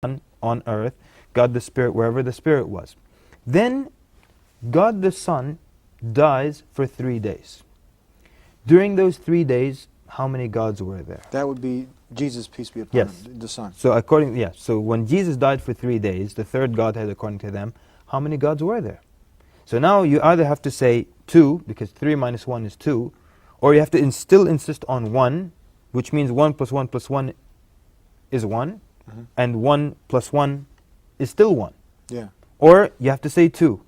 on earth, God the Spirit wherever the Spirit was. Then God the Son dies for 3 days. During those 3 days, how many gods were there? That would be Jesus, peace be upon him, the Son. So so when Jesus died for 3 days, the third Godhead according to them, how many gods were there? So now you either have to say 2, because 3 minus 1 is 2, or you have to still insist on 1, which means 1 plus 1 plus 1 is 1, and 1 plus 1 is still 1. Yeah. Or you have to say 2.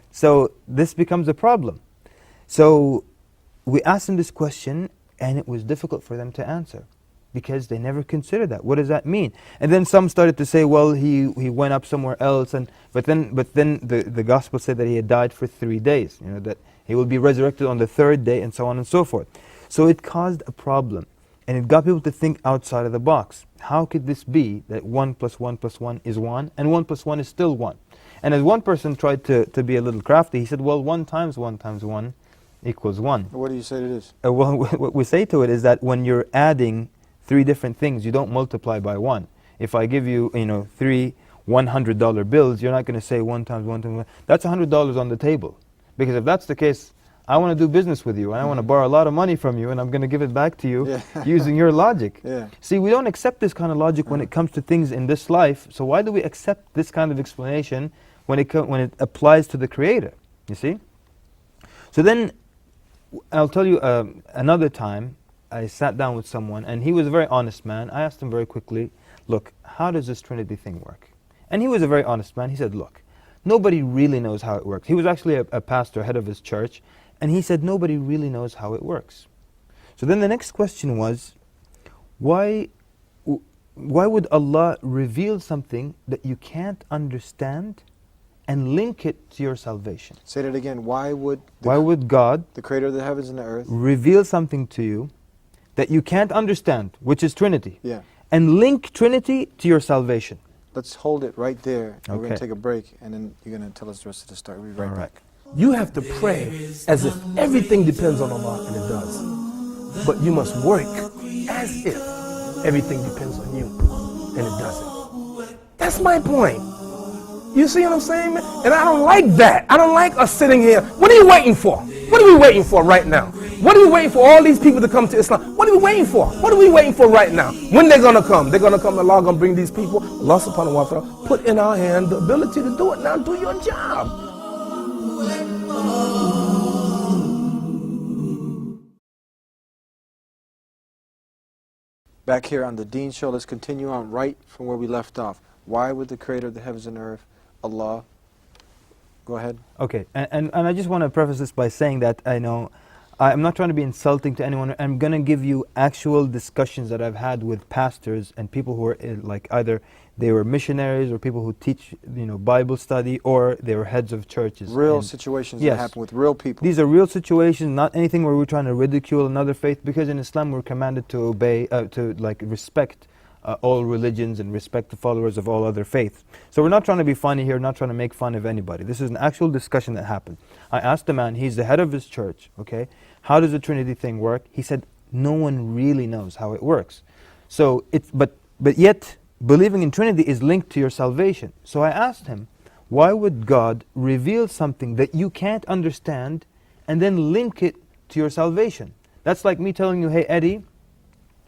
So this becomes a problem. So we asked them this question, and it was difficult for them to answer, because they never considered that. What does that mean? And then some started to say, well, he went up somewhere else, but then the gospel said that he had died for 3 days, that he will be resurrected on the 3rd day, and so on and so forth. So it caused a problem, and it got people to think outside of the box. How could this be that 1 plus 1 plus 1 is 1, and 1 plus 1 is still 1? And as one person tried to be a little crafty, he said, well, 1 times 1 times 1 equals 1. What do you say to this? Well, what we say to it is that when you're adding 3 different things, you don't multiply by 1. If I give you, 3 $100 bills, you're not going to say 1 times 1 times 1. That's $100 on the table. Because if that's the case, I want to do business with you, and I want to borrow a lot of money from you, and I'm going to give it back to you using your logic. Yeah. See, we don't accept this kind of logic when it comes to things in this life, so why do we accept this kind of explanation when it applies to the Creator, you see? So then, I'll tell you another time, I sat down with someone, and he was a very honest man. I asked him very quickly, look, how does this Trinity thing work? And he was a very honest man. He said, look, nobody really knows how it works. He was actually a pastor, head of his church, and he said nobody really knows how it works. So then the next question was, why would Allah reveal something that you can't understand and link it to your salvation? Say that again. Why would God, the Creator of the heavens and the earth, reveal something to you that you can't understand, which is Trinity, yeah, and link Trinity to your salvation? Let's hold it right there. Okay. We're going to take a break, and then you're going to tell us the rest of the story. We'll be right back. You have to pray as if everything depends on Allah, and it does. But you must work as if everything depends on you, and it doesn't. That's my point. You see what I'm saying, man? And I don't like that. I don't like us sitting here. What are you waiting for? What are we waiting for right now? What are we waiting for all these people to come to Islam? What are we waiting for? What are we waiting for right now? When they're going to come? They're going to come. Allah going to bring these people. Allah subhanahu wa ta'ala put in our hand the ability to do it. Now do your job. Back here on the Deen Show, let's continue on right from where we left off. Why would the Creator of the heavens and earth, Allah, go ahead. Okay, and I just want to preface this by saying that I'm not trying to be insulting to anyone. I'm going to give you actual discussions that I've had with pastors and people who are like either they were missionaries or people who teach Bible study, or they were heads of churches. Real situations that happen with real people. These are real situations, not anything where we're trying to ridicule another faith, because in Islam we're commanded to obey, to respect all religions and respect the followers of all other faiths. So we're not trying to be funny here, not trying to make fun of anybody. This is an actual discussion that happened. I asked the man, he's the head of his church, okay, how does the Trinity thing work? He said, no one really knows how it works. So but yet, believing in Trinity is linked to your salvation. So I asked him, why would God reveal something that you can't understand and then link it to your salvation? That's like me telling you, hey Eddie,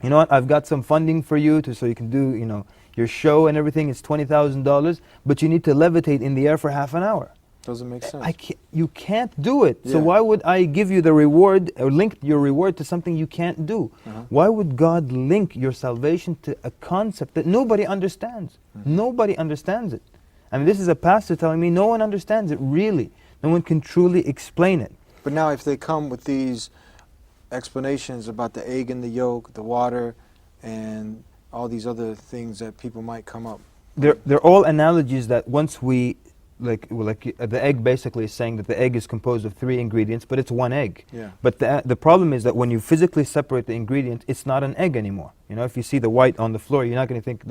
you know what, I've got some funding for you so you can do your show and everything. It's $20,000, but you need to levitate in the air for half an hour. Doesn't make sense. You can't do it. Yeah. So why would I give you the reward, or link your reward to something you can't do? Why would God link your salvation to a concept that nobody understands? Nobody understands it. I mean, this is a pastor telling me no one understands it, really. No one can truly explain it. But now if they come with these explanations about the egg and the yolk, the water, and all these other things that people might come up. They're all analogies that once we, like the egg basically is saying that the egg is composed of 3 ingredients, but it's 1 egg. Yeah. But the problem is that when you physically separate the ingredients, it's not an egg anymore. If you see the white on the floor, you're not going to think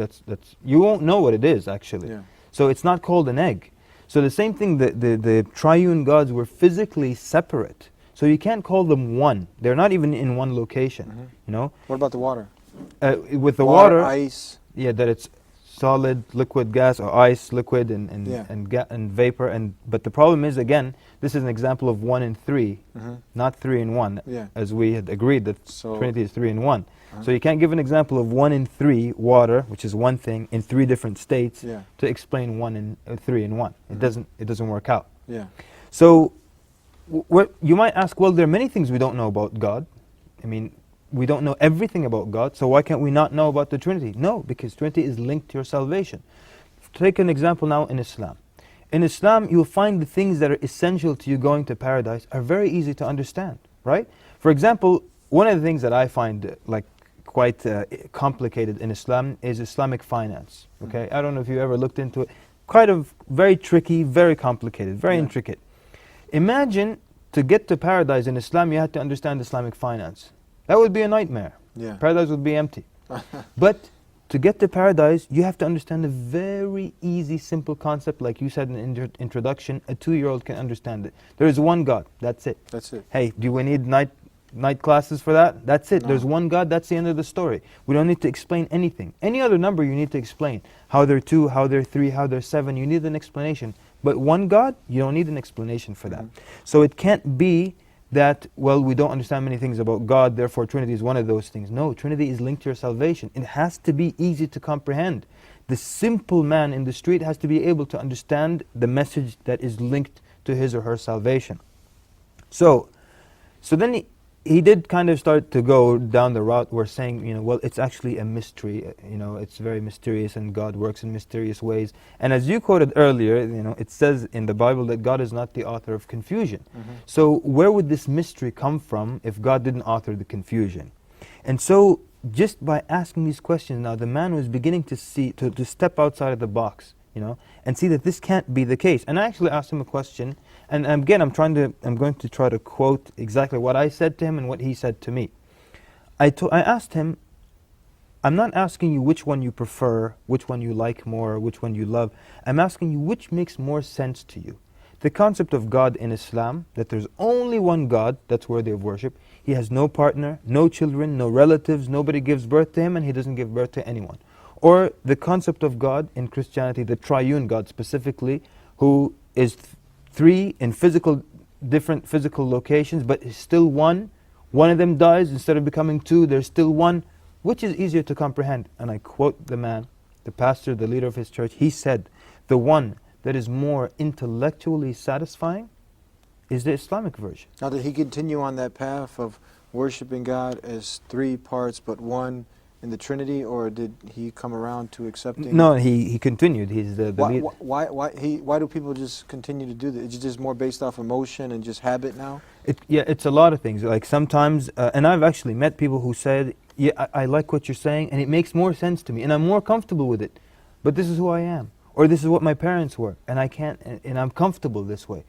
you won't know what it is actually. Yeah. So it's not called an egg. So the same thing, the triune gods were physically separate. So you can't call them one. They're not even in one location. What about the water? With the water, ice. Yeah, that it's solid, liquid, gas, or ice, liquid, and Yeah. and vapor. But the problem is, again, this is an example of 1 and 3, not 3 and 1, Yeah. as we had agreed that So- Trinity is 3 and 1. So you can't give an example of 1 and 3, water, which is one thing, in 3 different states, Yeah. to explain 1 and 3 and 1. It doesn't work out. Yeah. So you might ask, well, there are many things we don't know about God. I mean, we don't know everything about God, so why can't we not know about the Trinity? No, because Trinity is linked to your salvation. Take an example now in Islam. In Islam, you'll find the things that are essential to you going to paradise are very easy to understand, right? For example, one of the things that I find quite complicated in Islam is Islamic finance, okay? I don't know if you ever looked into it. Kind of very tricky, very complicated, very intricate. Imagine to get to paradise in Islam, you had to understand Islamic finance. That would be a nightmare. Yeah. Paradise would be empty. But to get to paradise, you have to understand a very easy, simple concept, like you said in the introduction. A 2-year-old can understand it. There is one God. That's it. That's it. Hey, do we need night classes for that? That's it. No. There's one God. That's the end of the story. We don't need to explain anything. Any other number you need to explain. How they're 2, how they're 3, how they're 7. You need an explanation. But one God, you don't need an explanation for that. So it can't be that, well, we don't understand many things about God, therefore Trinity is one of those things. No, Trinity is linked to your salvation. It has to be easy to comprehend. The simple man in the street has to be able to understand the message that is linked to his or her salvation. So then he did kind of start to go down the route where saying, well, it's actually a mystery, it's very mysterious and God works in mysterious ways. And as you quoted earlier, it says in the Bible that God is not the author of confusion. So where would this mystery come from if God didn't author the confusion? And so just by asking these questions now, the man was beginning to see, to step outside of the box, and see that this can't be the case. And I actually asked him a question, and again, I'm going to try to quote exactly what I said to him and what he said to me. I asked him, I'm not asking you which one you prefer, which one you like more, which one you love. I'm asking you which makes more sense to you. The concept of God in Islam, that there's only one God that's worthy of worship. He has no partner, no children, no relatives, nobody gives birth to him, and he doesn't give birth to anyone. Or the concept of God in Christianity, the triune God specifically, who is 3 in different physical locations, but is still one. One of them dies, instead of becoming 2, there's still one. Which is easier to comprehend? And I quote the man, the pastor, the leader of his church. He said, the one that is more intellectually satisfying is the Islamic version. Now, did he continue on that path of worshiping God as 3 parts but one in the Trinity, or did he come around to accepting? No, he continued. He's the Why, leader. why do people just continue to do that? Is it just more based off emotion and just habit now? It's a lot of things. Like sometimes, and I've actually met people who said, yeah, I like what you're saying, and it makes more sense to me, and I'm more comfortable with it. But this is who I am, or this is what my parents were, and I can't, and I'm comfortable this way.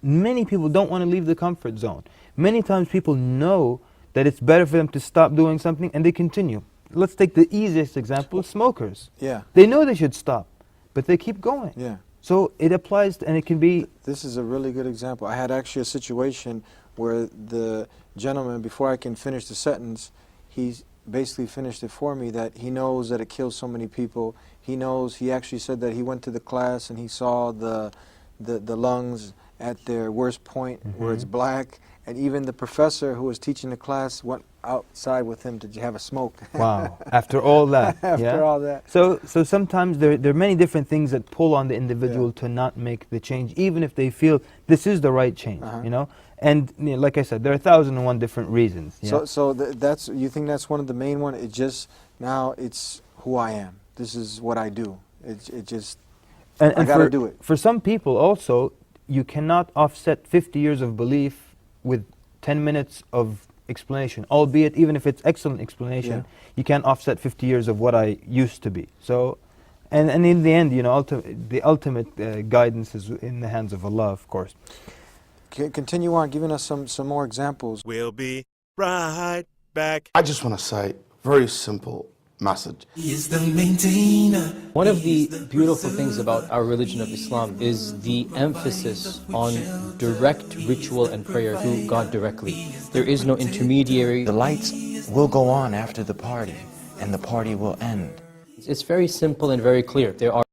Many people don't want to leave the comfort zone. Many times people know that it's better for them to stop doing something, and they continue. Let's take the easiest example, smokers. Yeah. They know they should stop, but they keep going. Yeah. So it applies, and it can be... This is a really good example. I had actually a situation where the gentleman, before I can finish the sentence, he basically finished it for me, that he knows that it kills so many people. He knows, he actually said that he went to the class and he saw the lungs at their worst point, where it's black, and even the professor who was teaching the class went outside with him to have a smoke. Wow, after all that. After all that. So sometimes there are many different things that pull on the individual to not make the change, even if they feel this is the right change, And like I said, there are 1,001 different reasons. So that's, you think that's one of the main ones? It just, now it's who I am. This is what I do. It just, I gotta do it. For some people also, you cannot offset 50 years of belief with 10 minutes of explanation, albeit even if it's excellent explanation, you can't offset 50 years of what I used to be. So, and in the end, the ultimate guidance is in the hands of Allah, of course. Continue on giving us some more examples. We'll be right back. I just want to say, very simple message. He is the maintainer. One of the beautiful things about our religion of Islam is the emphasis on direct ritual and prayer to God directly. There is no intermediary. The lights will go on after the party, and the party will end. It's very simple and very clear. There are